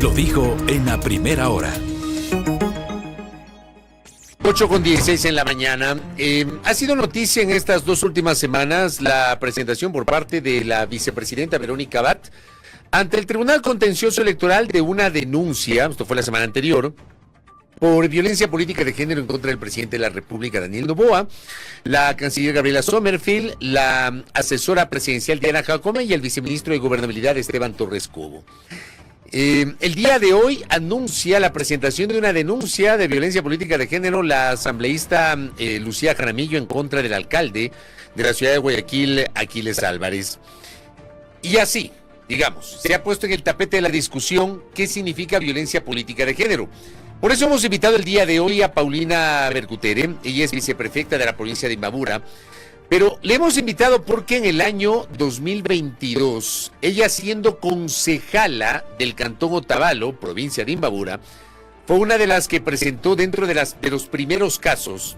Lo dijo en la primera hora. 8:16 en la mañana. Ha sido noticia en estas 2 últimas semanas la presentación por parte de la vicepresidenta Verónica Abad ante el Tribunal Contencioso Electoral de una denuncia, esto fue la semana anterior, por violencia política de género en contra del presidente de la República, Daniel Noboa, la canciller Gabriela Sommerfield, la asesora presidencial Diana Jacome y el viceministro de Gobernabilidad Esteban Torres Cobo. El día de hoy anuncia la presentación de una denuncia de violencia política de género la asambleísta Lucía Jaramillo en contra del alcalde de la ciudad de Guayaquil, Aquiles Álvarez. Y así, digamos, se ha puesto en el tapete de la discusión qué significa violencia política de género. Por eso hemos invitado el día de hoy a Paulina Bercutere, ella es viceprefecta de la provincia de Imbabura, pero le hemos invitado porque en el año 2022, ella siendo concejala del Cantón Otavalo, provincia de Imbabura, fue una de las que presentó dentro de los primeros casos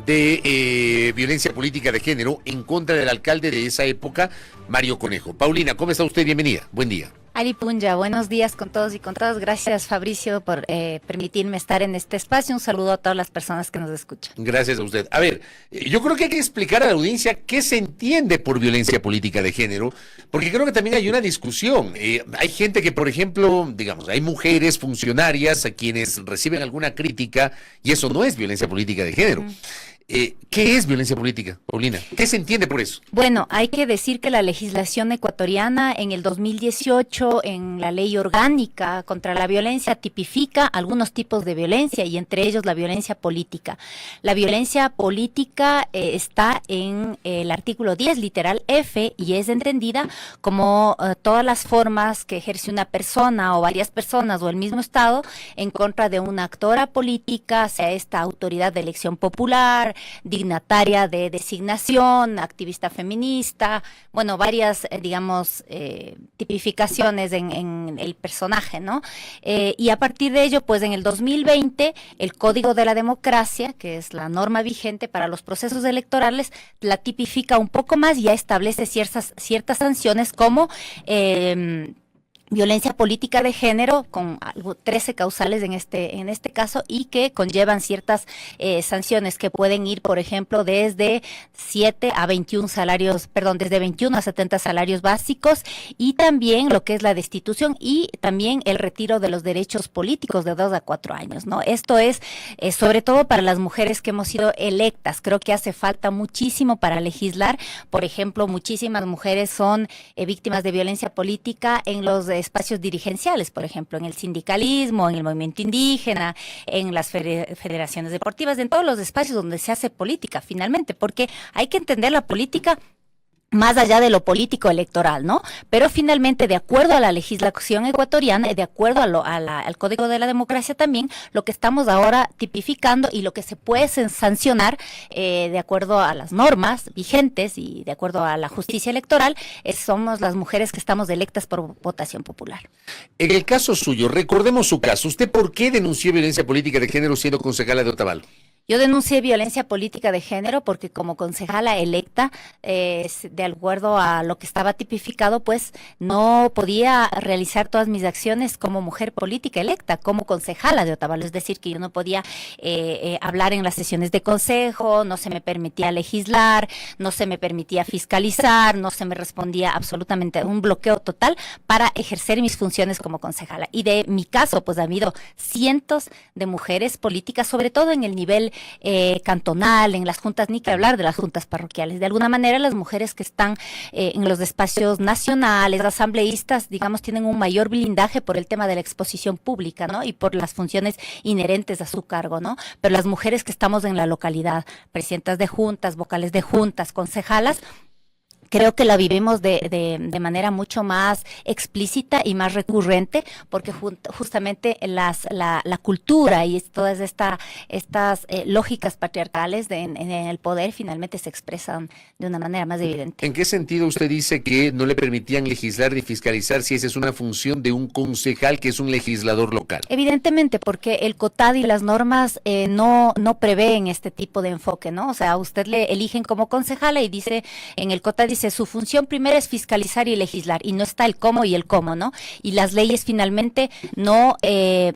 de violencia política de género en contra del alcalde de esa época, Mario Conejo. Paulina, ¿cómo está usted? Bienvenida. Buen día. Ali Punja, buenos días con todos y con todas. Gracias, Fabricio, por permitirme estar en este espacio. Un saludo a todas las personas que nos escuchan. Gracias a usted. A ver, yo creo que hay que explicar a la audiencia qué se entiende por violencia política de género, porque creo que también hay una discusión. Hay gente que, por ejemplo, digamos, hay mujeres funcionarias a quienes reciben alguna crítica y eso no es violencia política de género. ¿Qué es violencia política, Paulina? ¿Qué se entiende por eso? Bueno, hay que decir que la legislación ecuatoriana en el 2018, en la ley orgánica contra la violencia, tipifica algunos tipos de violencia y entre ellos la violencia política. La violencia política está en el artículo 10, literal F, y es entendida como todas las formas que ejerce una persona o varias personas o el mismo Estado en contra de una actora política, sea esta autoridad de elección popular, dignataria de designación, activista feminista, bueno, varias, tipificaciones en el personaje, ¿no? Y a partir de ello, pues en el 2020, el Código de la Democracia, que es la norma vigente para los procesos electorales, la tipifica un poco más y ya establece ciertas sanciones como violencia política de género con 13 causales en este caso y que conllevan ciertas sanciones que pueden ir, por ejemplo, desde 7 a 21 salarios, desde 21 a 70 salarios básicos y también lo que es la destitución y también el retiro de los derechos políticos de 2 a 4 años, ¿no? Esto es sobre todo para las mujeres que hemos sido electas. Creo que hace falta muchísimo para legislar. Por ejemplo, muchísimas mujeres son víctimas de violencia política en los espacios dirigenciales, por ejemplo, en el sindicalismo, en el movimiento indígena, en las federaciones deportivas, en todos los espacios donde se hace política, finalmente, porque hay que entender la política más allá de lo político electoral, ¿no? Pero finalmente, de acuerdo a la legislación ecuatoriana, de acuerdo al Código de la Democracia también, lo que estamos ahora tipificando y lo que se puede sancionar de acuerdo a las normas vigentes y de acuerdo a la justicia electoral, somos las mujeres que estamos electas por votación popular. En el caso suyo, recordemos su caso. ¿Usted por qué denunció violencia política de género siendo concejala de Otavalo? Yo denuncié violencia política de género porque como concejala electa, de acuerdo a lo que estaba tipificado, pues no podía realizar todas mis acciones como mujer política electa, como concejala de Otavalo. Es decir, que yo no podía hablar en las sesiones de consejo, no se me permitía legislar, no se me permitía fiscalizar, no se me respondía absolutamente un bloqueo total para ejercer mis funciones como concejala. Y de mi caso, pues ha habido cientos de mujeres políticas, sobre todo en el nivel cantonal, en las juntas, ni que hablar de las juntas parroquiales. De alguna manera las mujeres que están en los espacios nacionales, asambleístas, digamos, tienen un mayor blindaje por el tema de la exposición pública, ¿no? Y por las funciones inherentes a su cargo, ¿no? Pero las mujeres que estamos en la localidad, presidentas de juntas, vocales de juntas, concejalas, creo que la vivimos de manera mucho más explícita y más recurrente, porque justamente la cultura y todas estas lógicas patriarcales en el poder finalmente se expresan de una manera más evidente. ¿En qué sentido usted dice que no le permitían legislar ni fiscalizar si esa es una función de un concejal que es un legislador local? Evidentemente, porque el COTAD y las normas no prevén este tipo de enfoque, ¿no? O sea, a usted le eligen como concejala y dice, en el COTAD dice dice, su función primera es fiscalizar y legislar, y no está el cómo y el cómo, ¿no? Y las leyes finalmente no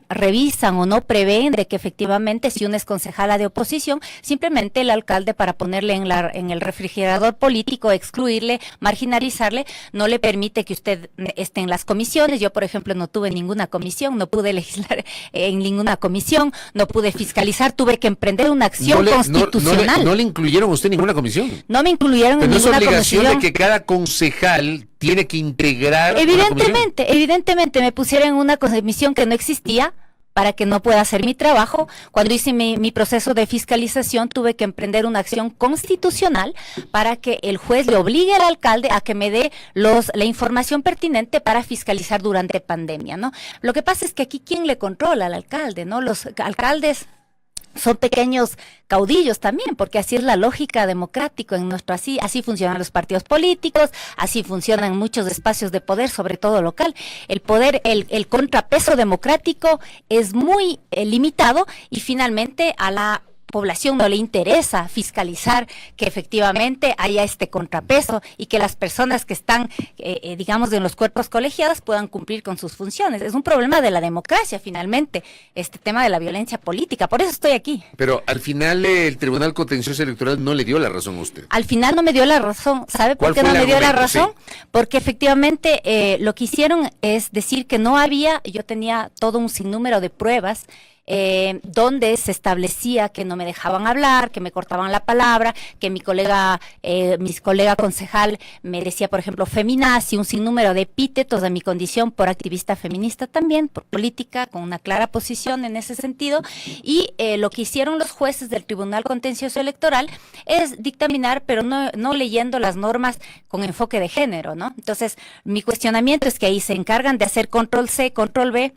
revisan o no prevén de que efectivamente si una es concejala de oposición, simplemente el alcalde, para ponerle en el refrigerador político, excluirle, marginalizarle, no le permite que usted esté en las comisiones. Yo, por ejemplo, no tuve ninguna comisión, no pude legislar en ninguna comisión, no pude fiscalizar, tuve que emprender una acción constitucional. ¿No le incluyeron a usted ninguna comisión? No me incluyeron en ninguna comisión. ¿No es obligación de que cada concejal tiene que integrar Evidentemente me pusieron en una comisión que no existía para que no pueda hacer mi trabajo? Cuando hice mi proceso de fiscalización, tuve que emprender una acción constitucional para que el juez le obligue al alcalde a que me dé la información pertinente para fiscalizar durante pandemia, ¿no? Lo que pasa es que aquí, ¿quién le controla al alcalde, no? Los alcaldes son pequeños caudillos también, porque así es la lógica democrática en nuestro, así funcionan los partidos políticos, así funcionan muchos espacios de poder, sobre todo local. El poder, el contrapeso democrático es muy limitado, y finalmente a la población no le interesa fiscalizar que efectivamente haya este contrapeso y que las personas que están, digamos, en los cuerpos colegiados puedan cumplir con sus funciones. Es un problema de la democracia, finalmente, este tema de la violencia política. Por eso estoy aquí. Pero al final el Tribunal Contencioso Electoral no le dio la razón a usted. Al final no me dio la razón. ¿Sabe por qué no me dio la razón? Sí. Porque efectivamente lo que hicieron es decir que no había, yo tenía todo un sinnúmero de pruebas donde se establecía que no me dejaban hablar, que me cortaban la palabra, que mi colega concejal me decía, por ejemplo, feminazi, un sinnúmero de epítetos de mi condición por activista feminista también, por política, con una clara posición en ese sentido, y lo que hicieron los jueces del Tribunal Contencioso Electoral es dictaminar, pero no leyendo las normas con enfoque de género, ¿no? Entonces, mi cuestionamiento es que ahí se encargan de hacer control C, control V,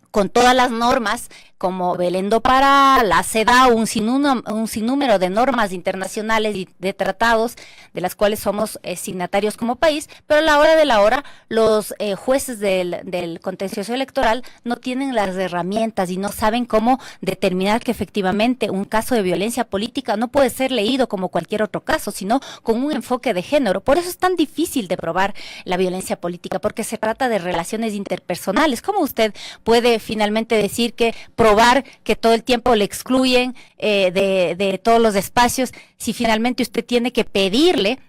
con todas las normas, como Belén do Pará, la CEDAW, un sinnúmero de normas internacionales y de tratados de las cuales somos signatarios como país, pero a la hora de la hora los jueces del contencioso electoral no tienen las herramientas y no saben cómo determinar que efectivamente un caso de violencia política no puede ser leído como cualquier otro caso, sino con un enfoque de género. Por eso es tan difícil de probar la violencia política, porque se trata de relaciones interpersonales. ¿Cómo usted puede finalmente decir que probar que todo el tiempo le excluyen de todos los espacios, si finalmente usted tiene que pedirle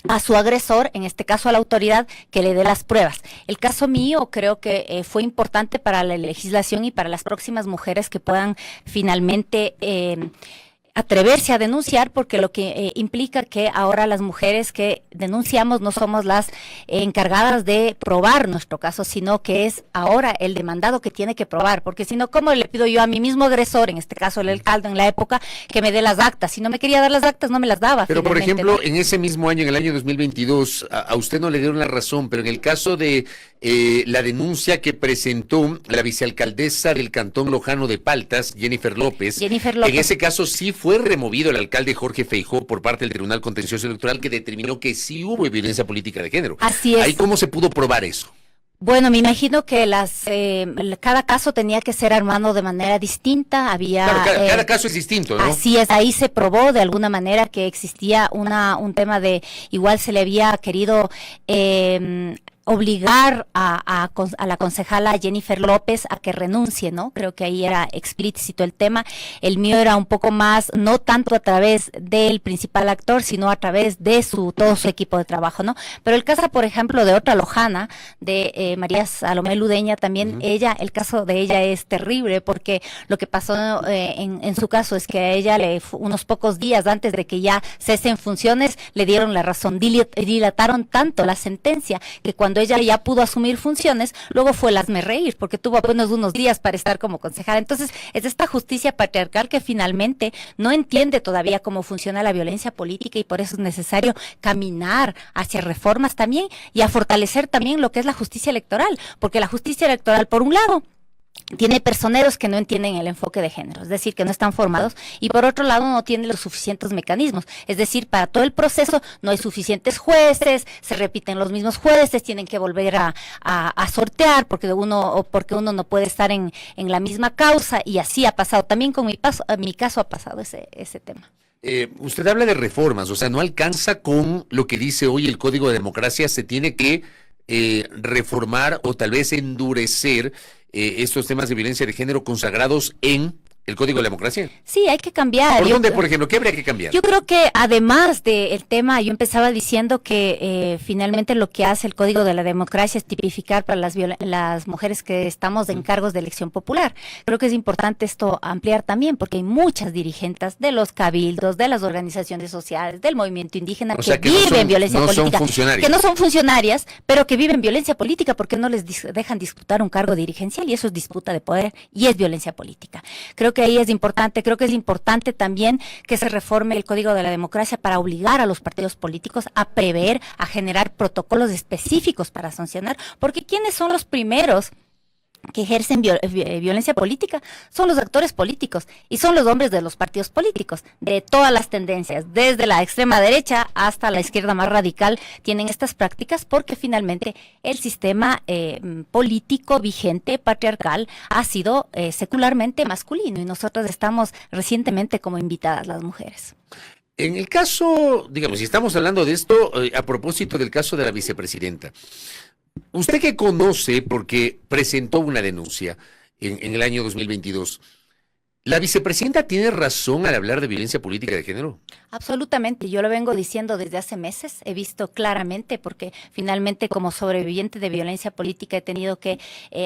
a su agresor, en este caso a la autoridad, que le dé las pruebas? El caso mío creo que fue importante para la legislación y para las próximas mujeres que puedan finalmente atreverse a denunciar, porque lo que implica que ahora las mujeres que denunciamos no somos las encargadas de probar nuestro caso, sino que es ahora el demandado que tiene que probar, porque si no, ¿cómo le pido yo a mi mismo agresor, en este caso el alcalde en la época, que me dé las actas? Si no me quería dar las actas, no me las daba. Pero por ejemplo, ¿no? En ese mismo año, en el año 2022, a usted no le dieron la razón, pero en el caso de la denuncia que presentó la vicealcaldesa del Cantón Lojano de Paltas, Jennifer López, en ese caso sí fue removido el alcalde Jorge Feijó por parte del Tribunal Contencioso Electoral, que determinó que sí hubo violencia política de género. Así es. ¿Ahí cómo se pudo probar eso? Bueno, me imagino que cada caso tenía que ser armado de manera distinta. Claro, cada caso es distinto, ¿no? Así es, ahí se probó de alguna manera que existía un tema de, igual se le había querido obligar a la concejala Jennifer López a que renuncie, ¿no? Creo que ahí era explícito el tema. El mío era un poco más, no tanto a través del principal actor, sino a través de todo su equipo de trabajo, ¿no? Pero el caso, por ejemplo, de otra lojana, de María Salomé Ludeña, también el caso de ella es terrible, porque lo que pasó en su caso es que a ella unos pocos días antes de que ya cese en funciones, le dieron la razón, dilataron tanto la sentencia, que cuando ella ya pudo asumir funciones, luego fue el hazme reír, porque tuvo apenas unos días para estar como concejala. Entonces, es esta justicia patriarcal que finalmente no entiende todavía cómo funciona la violencia política, y por eso es necesario caminar hacia reformas también y a fortalecer también lo que es la justicia electoral, porque la justicia electoral, por un lado, tiene personeros que no entienden el enfoque de género, es decir, que no están formados, y por otro lado no tiene los suficientes mecanismos, es decir, para todo el proceso no hay suficientes jueces, se repiten los mismos jueces, tienen que volver a sortear porque uno no puede estar en la misma causa, y así ha pasado. También con mi caso ha pasado ese tema. Usted habla de reformas, o sea, no alcanza con lo que dice hoy el Código de Democracia, se tiene que reformar o tal vez endurecer estos temas de violencia de género consagrados en el Código de Democracia. Sí, hay que cambiar. ¿Por dónde, por ejemplo? ¿Qué habría que cambiar? Yo creo que además del tema, yo empezaba diciendo que finalmente lo que hace el Código de la Democracia es tipificar para las mujeres que estamos en cargos de elección popular. Creo que es importante esto ampliar también, porque hay muchas dirigentes de los cabildos, de las organizaciones sociales, del movimiento indígena O sea, que viven violencia política, que no son funcionarias, pero que viven violencia política porque no les dejan disputar un cargo dirigencial, y eso es disputa de poder y es violencia política. Creo que ahí es importante, creo que es importante también que se reforme el Código de la Democracia para obligar a los partidos políticos a prever, a generar protocolos específicos para sancionar, porque ¿quiénes son los primeros que ejercen violencia política? Son los actores políticos y son los hombres de los partidos políticos, de todas las tendencias, desde la extrema derecha hasta la izquierda más radical, tienen estas prácticas porque finalmente el sistema político vigente, patriarcal, ha sido secularmente masculino, y nosotros estamos recientemente como invitadas las mujeres. En el caso, digamos, si estamos hablando de esto, a propósito del caso de la vicepresidenta, usted que conoce, porque presentó una denuncia en el año 2022, ¿la vicepresidenta tiene razón al hablar de violencia política de género? Absolutamente, yo lo vengo diciendo desde hace meses, he visto claramente, porque finalmente como sobreviviente de violencia política he tenido que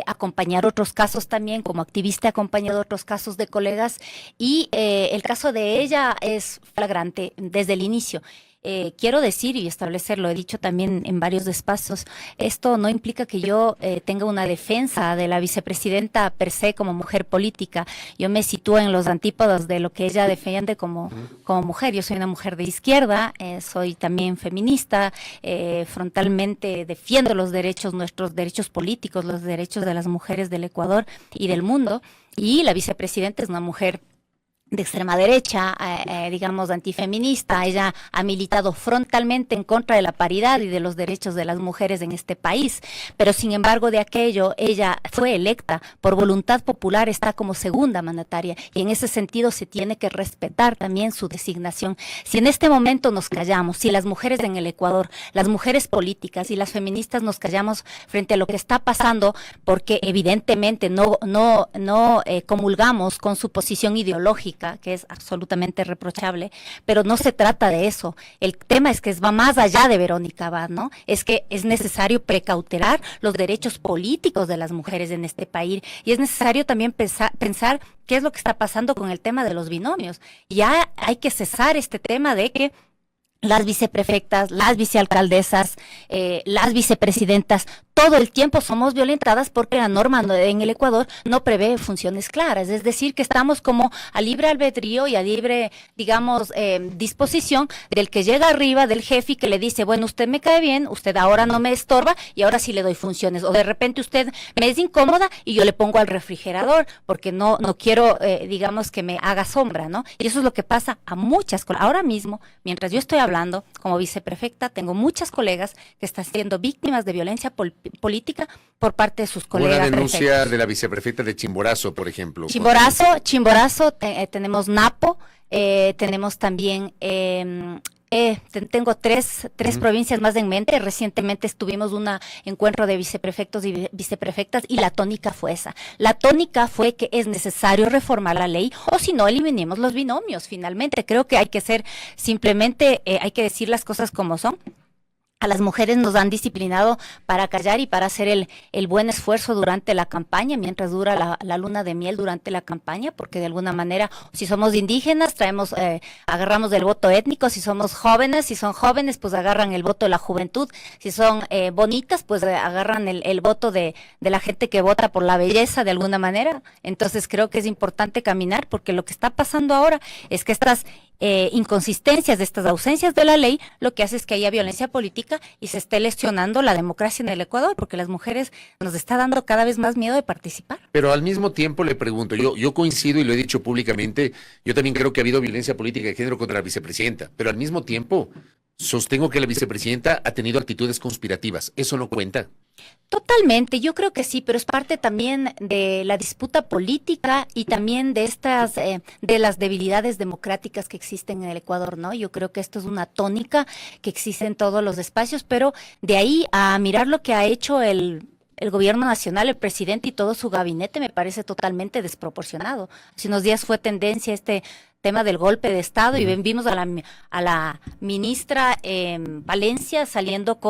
acompañar otros casos también, como activista he acompañado otros casos de colegas, y el caso de ella es flagrante desde el inicio. Quiero decir y establecer, lo he dicho también en varios espacios, esto no implica que yo tenga una defensa de la vicepresidenta per se como mujer política. Yo me sitúo en los antípodas de lo que ella defiende como mujer. Yo soy una mujer de izquierda, soy también feminista, frontalmente defiendo los derechos, nuestros derechos políticos, los derechos de las mujeres del Ecuador y del mundo, y la vicepresidenta es una mujer de extrema derecha, digamos antifeminista. Ella ha militado frontalmente en contra de la paridad y de los derechos de las mujeres en este país, pero sin embargo de aquello ella fue electa por voluntad popular, está como segunda mandataria, y en ese sentido se tiene que respetar también su designación. Si en este momento nos callamos, si las mujeres en el Ecuador, las mujeres políticas y las feministas nos callamos frente a lo que está pasando, porque evidentemente no comulgamos con su posición ideológica, que es absolutamente reprochable, pero no se trata de eso. El tema es que va más allá de Verónica Abad, ¿no? Es que es necesario precautelar los derechos políticos de las mujeres en este país, y es necesario también pensar qué es lo que está pasando con el tema de los binomios. Ya hay que cesar este tema de que las viceprefectas, las vicealcaldesas, las vicepresidentas, todo el tiempo somos violentadas porque la norma en el Ecuador no prevé funciones claras. Es decir, que estamos como a libre albedrío y a libre, digamos, disposición del que llega arriba, del jefe, y que le dice, bueno, usted me cae bien, usted ahora no me estorba y ahora sí le doy funciones. O de repente usted me es incómoda y yo le pongo al refrigerador porque no quiero, digamos, que me haga sombra, ¿no? Y eso es lo que pasa a muchas. Ahora mismo, mientras yo estoy hablando como viceprefecta, tengo muchas colegas que están siendo víctimas de violencia política por parte de sus colegas. Una denuncia de la viceprefecta de Chimborazo, por ejemplo. Chimborazo, tenemos Napo, tenemos también... tengo tres provincias más en mente. Recientemente tuvimos un encuentro de viceprefectos y viceprefectas, y la tónica fue esa. La tónica fue que es necesario reformar la ley, o si no, eliminemos los binomios. Finalmente, creo que hay que hay que decir las cosas como son. A las mujeres nos han disciplinado para callar y para hacer el buen esfuerzo durante la campaña, mientras dura la luna de miel durante la campaña, porque de alguna manera, si somos indígenas, agarramos del voto étnico; si somos jóvenes, si son jóvenes, pues agarran el voto de la juventud; si son bonitas, pues agarran el voto de la gente que vota por la belleza de alguna manera. Entonces creo que es importante caminar, porque lo que está pasando ahora es que estas inconsistencias, de estas ausencias de la ley, lo que hace es que haya violencia política y se esté lesionando la democracia en el Ecuador, porque las mujeres nos está dando cada vez más miedo de participar. Pero al mismo tiempo le pregunto, yo coincido y lo he dicho públicamente, yo también creo que ha habido violencia política de género contra la vicepresidenta, pero al mismo tiempo Sostengo que la vicepresidenta ha tenido actitudes conspirativas. ¿Eso no cuenta? Totalmente, yo creo que sí, pero es parte también de la disputa política y también de estas, de las debilidades democráticas que existen en el Ecuador, ¿no? Yo creo que esto es una tónica que existe en todos los espacios, pero de ahí a mirar lo que ha hecho el gobierno nacional, el presidente y todo su gabinete me parece totalmente desproporcionado. Hace unos días fue tendencia este tema del golpe de Estado y vimos a la ministra Valencia saliendo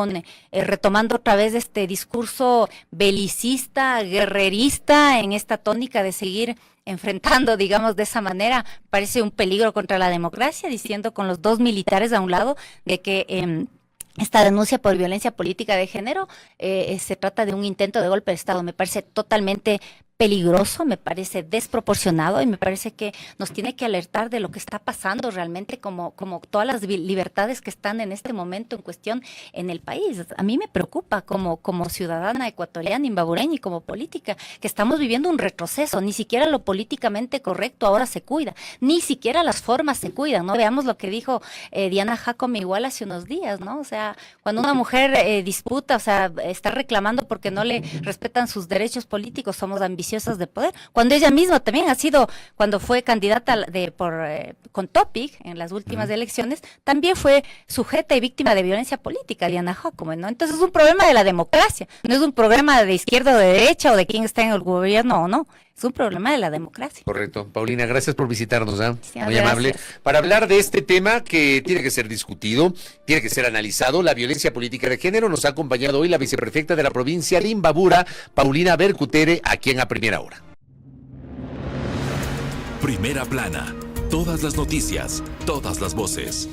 retomando otra vez este discurso belicista, guerrerista, en esta tónica de seguir enfrentando, digamos, de esa manera. Parece un peligro contra la democracia, diciendo con los 2 militares a un lado de que esta denuncia por violencia política de género se trata de un intento de golpe de Estado. Me parece totalmente peligroso, me parece desproporcionado y me parece que nos tiene que alertar de lo que está pasando realmente como todas las libertades que están en este momento en cuestión en el país. A mí me preocupa como ciudadana ecuatoriana, imbabureña y como política, que estamos viviendo un retroceso. Ni siquiera lo políticamente correcto ahora se cuida, ni siquiera las formas se cuidan, ¿no? Veamos lo que dijo Diana Jacome igual hace unos días, ¿no? O sea, cuando una mujer disputa, o sea, está reclamando porque no le respetan sus derechos políticos, somos ambiciosas de poder, cuando ella misma también ha sido, cuando fue candidata con Topic en las últimas elecciones, también fue sujeta y víctima de violencia política, Diana Jacome, ¿no? Entonces es un problema de la democracia, no es un problema de izquierda o de derecha o de quién está en el gobierno o no, es un problema de la democracia. Correcto. Paulina, gracias por visitarnos, ¿eh? Sí, muy gracias. amable. Para hablar de este tema que tiene que ser discutido, tiene que ser analizado, la violencia política de género, nos ha acompañado hoy la viceprefecta de la provincia de Imbabura, Paulina Bercutere, aquí en A Primera Hora. Primera plana. Todas las noticias, todas las voces.